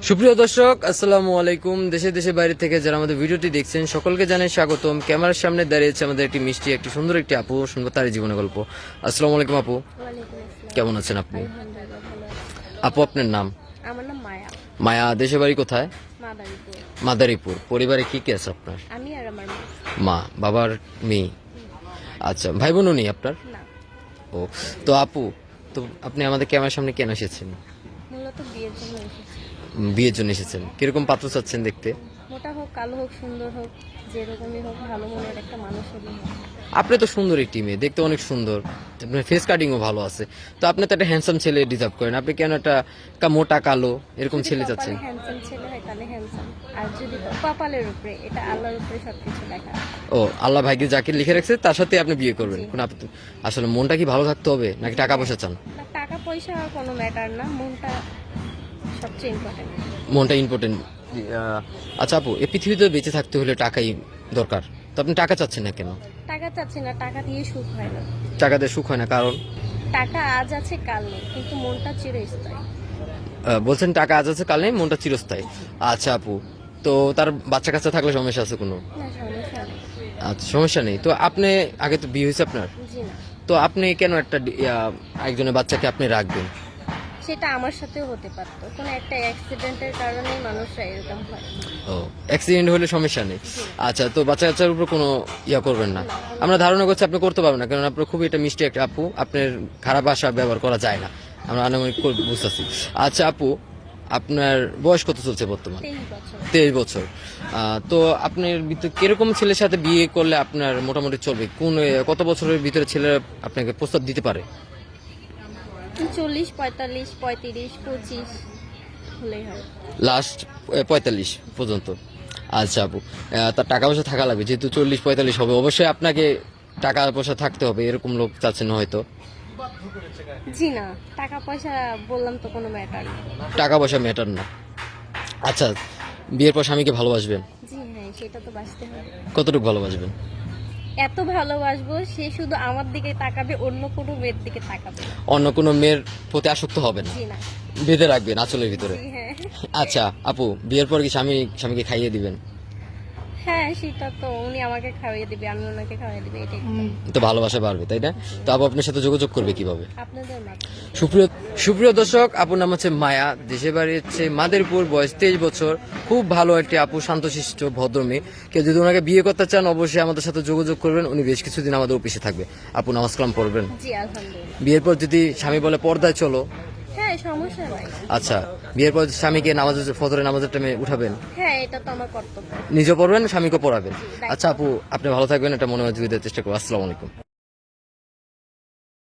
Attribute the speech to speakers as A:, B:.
A: সুপ্রিয় দর্শক, আসসালামু আলাইকুম। দেশে দেশে বাইরে থেকে যারা আমাদের ভিডিওটি দেখছেন সকলকে জানাই স্বাগতম। ক্যামেরার সামনে দাঁড়িয়েছে আমাদের একটি মিষ্টি, একটি সুন্দর একটি আপু, শুনবো তার জীবনের গল্প। আসসালামু আলাইকুম আপু, কেমন আছেন আপনি? আপু আপনার নাম?
B: আমার নাম মায়া।
A: মায়া, দেশে বাড়ি কোথায়?
B: মাদারীপুর।
A: মাদারীপুর। পরিবারে কি কি আছে আপনার?
B: আমি আর আমার মা।
A: মা, বাবার মেয়ে। আচ্ছা, ভাই বোনও নেই আপনার?
B: না,
A: ও, তো আপু, তো আপনি আমাদের ক্যামেরার সামনে কেন এসেছেন?
B: মূলত বিয়ের জন্য এসেছি।
A: বিয়ের জন্য এসেছেন। কিরকম পাত্র চাচ্ছেন দেখতে?
B: মোটা হোক, কালো হোক, সুন্দর হোক, যেরকমই হোক, ভালো মনের একটা মানুষ হলেই হয়।
A: আপনি তো সুন্দর একটি মেয়ে, দেখতে অনেক সুন্দর, আপনার ফেস কাটিংও ভালো আছে, তো আপনি তো একটা হ্যান্ডসাম ছেলে ডিজার্ভ করেন। আপনি কেন একটা মোটা কালো এরকম ছেলে চাচ্ছেন?
B: হ্যান্ডসাম ছেলে হয় তাহলে হ্যান্ডসাম, আর যদি কপালের উপরে, এটা আল্লাহর উপরে সবকিছু লেখা।
A: ও, আল্লাহ ভাগ্যে যাকে লিখে রাখছে তার সাথে আপনি বিয়ে করবেন।
B: জি।
A: কোন আসলে মনটা কি ভালো থাকতে হবে নাকি টাকা পয়সা চান?
B: না, টাকা পয়সা কোনো ম্যাটার না, মনটা সবচেয়ে ইম্পর্টেন্ট।
A: মনটা ইম্পর্টেন্ট। আচ্ছা আপু, এই পৃথিবীতে বেঁচে থাকতে হলে টাকাই দরকার, তো আপনি টাকা চাচ্ছেন না কেন?
B: টাকা চাচ্ছি না, টাকা দিয়ে সুখ হয় না।
A: টাকা দিয়ে সুখ হয় না, কারণ?
B: টাকা আজ আছে কাল নেই, কিন্তু মনটা চিরস্থায়ী।
A: বলছেন টাকা আজ আছে কাল নেই, মনটা চিরস্থায়ী। আচ্ছা আপু, তো তার বাচ্চা কাচ্চা থাকলে সমস্যা আছে কোনো?
B: না, সমস্যা নেই।
A: আচ্ছা, সমস্যা নেই। তো আপনি আগে তো বিয়ে হয়েছে আপনার,
B: জি না,
A: তো আপনি কেন একটা একজনের বাচ্চাকে আপনি রাখবেন?
B: সেটা আমার সাথেও হতে পারতো, কোনো একটা অ্যাক্সিডেন্টের কারণে মানুষরা এরকম হয়।
A: ও, অ্যাক্সিডেন্ট হলে সমস্যা নেই। আচ্ছা, তো বাচ্চা কাচ্চার উপর কোনো করবেন না? আমরা ধারণা করছি আপনি করতে পারবেন না, কারণ আপনার খুবই একটা মিষ্টি একটা আপু, আপনার খারাপ ভাষা ব্যবহার করা যায় না, আমরা আনুমানিক বুঝতেছি। আচ্ছা আপু, আপনার বয়স কত চলছে বর্তমান?
B: 23 বছর।
A: 23 বছর। তো আপনার ভিতরে কিরকম ছেলের সাথে বিয়ে করলে আপনার মোটামুটি চলবে? কত বছরের ভিতরে ছেলে আপনাকে প্রস্তাব দিতে পারে?
B: 40, 45, 35, 25 হলেই হয়।
A: লাস্ট 45 পর্যন্ত? আচ্ছা আপু, তার টাকা পয়সা থাকা লাগবে, যেহেতু 40-45 হবে, অবশ্যই আপনাকে টাকা পয়সা থাকতে হবে, এরকম লোক চাচ্ছেন হয়তো?
B: জি না, টাকা পয়সা বললাম তো কোনো ম্যাটার না।
A: টাকা পয়সা ম্যাটার না। আচ্ছা, বিয়ের পর স্বামীকে ভালোবাসবেন?
B: জি হ্যাঁ, সেটা তো বাঁচতে হবে।
A: কতটুকু ভালোবাসবেন?
B: এত ভালোবাসবো সে শুধু আমার দিকে তাকাবে, অন্য কোনো মেয়ের দিকে তাকাবে না।
A: অন্য কোনো মেয়ের প্রতি আসক্ত হবেন না,
B: জি না।
A: বেঁধে রাখবেন আঁচলের ভিতরে?
B: জি হ্যাঁ।
A: আচ্ছা আপু, বিয়ের পর কি স্বামীকে খাইয়ে দিবেন?
B: হ্যাঁ, সেটা তো উনি আমাকে খাওয়িয়ে দিবে, আমি ওনাকে খাওয়িয়ে দিবে, এটাই
A: তো ভালোবাসা বাড়বে, তাই না? তো আপু আপনার সাথে যোগাযোগ করবে কিভাবে?
B: আপনাদের মাধ্যমে।
A: সুপ্রিয় সুপ্রিয় দর্শক, আপুর নাম হচ্ছে মায়া, দেশে বাড়ি হচ্ছে মাদারীপুর, বয়স 23 বছর, খুব ভালো একটি আপু, শান্তশিষ্ট ভদ্র মেয়ে। কেউ যদি ওনাকে বিয়ে করতে চান অবশ্যই আমাদের সাথে যোগাযোগ করবেন, উনি বেশ কিছুদিন আমাদের অফিসে থাকবে। আপু নামাজ কালাম পড়বেন?
B: জি আলহামদুলিল্লাহ।
A: বিয়ের পর যদি স্বামী বলে পর্দায় চলো?
B: হ্যাঁ, সমস্যা নাই।
A: আচ্ছা, বিয়ের পর স্বামীকে ফজরের নামাজের টাইমে উঠাবেন?
B: হ্যাঁ, এটা তো আমার কর্তব্য।
A: নিজে পড়বেন, স্বামীকে পড়াবেন?
B: দায়িত্ব।
A: আচ্ছা আপু, আপনি ভালো থাকবেন, এটা মনে হয় দেওয়ার চেষ্টা করবো। আসসালামু আলাইকুম।